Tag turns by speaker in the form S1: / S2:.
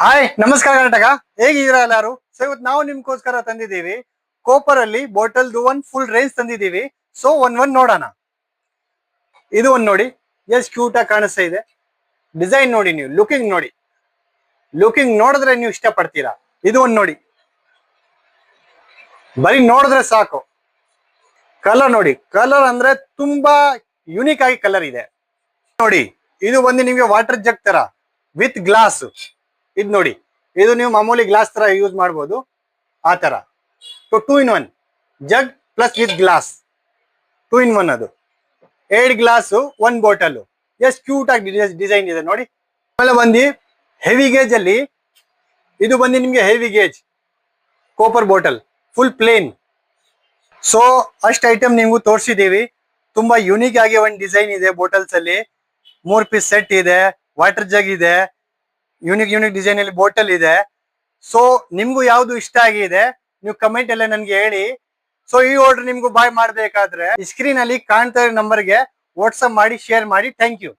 S1: Hi ನಮಸ್ಕಾರ ಕರ್ನಾಟಕ, ಹೇಗಿದ್ದೀರಾ ಎಲ್ಲಾರು? ಸೊ ಇವತ್ತು ನಾವು ನಿಮ್ಗೋಸ್ಕರ ತಂದಿದ್ದೀವಿ ಕೋಪರ್ ಅಲ್ಲಿ ಬಾಟಲ್ ಒನ್ ಫುಲ್ ರೇಂಜ್ ತಂದಿದ್ದೀವಿ. ಸೊ ಒಂದ್ ನೋಡೋಣ. ಇದು ಒಂದ್ ನೋಡಿ, ಎಷ್ಟು ಕ್ಯೂಟ್ ಆಗಿ ಕಾಣಿಸ್ತಾ ಇದೆ. ಡಿಸೈನ್ ನೋಡಿ, ನೀವು ಲುಕಿಂಗ್ ನೋಡಿದ್ರೆ ನೀವು ಇಷ್ಟ ಪಡ್ತೀರಾ. ಇದು ಒಂದ್ ನೋಡಿ, ಬರೀ ನೋಡಿದ್ರೆ ಸಾಕು. ಕಲರ್ ನೋಡಿ, ಕಲರ್ ಅಂದ್ರೆ ತುಂಬಾ ಯುನಿಕ್ ಆಗಿ ಕಲರ್ ಇದೆ ನೋಡಿ. ಇದು ಬಂದು ನಿಮ್ಗೆ ವಾಟರ್ ಜಗ್ ತರ ವಿತ್ ಗ್ಲಾಸ್. ಇದು ನೋಡಿ, ಇದು ನೀವು ಮಾಮೂಲಿ ಗ್ಲಾಸ್ ತರ ಯೂಸ್ ಮಾಡ್ಬೋದು, ಆ ತರ. So 2 in 1 jug plus with glass, 2 in 1 ಅದು. 2 ಗ್ಲಾಸ್ 1 ಬಾಟಲ್. ಎಷ್ಟು ಕ್ಯೂಟ್ ಆಗಿ ಡಿಸೈನ್ ಇದೆ ನೋಡಿ. ಆಮೇಲೆ ಬಂದು ಹೆವಿ ಗೇಜ್ ಅಲ್ಲಿ, ಇದು ಬಂದು ನಿಮ್ಗೆ heavy gauge copper bottle full plain. So ಅಷ್ಟು ಐಟಮ್ ನಿಮ್ಗೂ ತೋರಿಸಿದೀವಿ. ತುಂಬಾ ಯುನಿಕ್ ಆಗಿ ಒಂದು ಡಿಸೈನ್ ಇದೆ ಬಾಟಲ್ಸ್ ಅಲ್ಲಿ. 3 ಪೀಸ್ ಸೆಟ್ ಇದೆ, ವಾಟರ್ ಜಗ್ ಇದೆ, ಯುನಿಕ್ ಡಿಸೈನ್ ಅಲ್ಲಿ ಬಾಟಲ್ ಇದೆ. ಸೊ ನಿಮ್ಗೂ ಯಾವ್ದು ಇಷ್ಟ ಆಗಿದೆ ನೀವು ಕಮೆಂಟ್ ಎಲ್ಲ ನನ್ಗೆ ಹೇಳಿ. ಸೊ ಈ ಆರ್ಡರ್ ನಿಮ್ಗೂ ಬಾಯ್ ಮಾಡ್ಬೇಕಾದ್ರೆ ಸ್ಕ್ರೀನ್ ಅಲ್ಲಿ ಕಾಣ್ತಾ ಇರೋ ನಂಬರ್ಗೆ ವಾಟ್ಸ್ಆಪ್ ಮಾಡಿ, ಶೇರ್ ಮಾಡಿ. Thank you.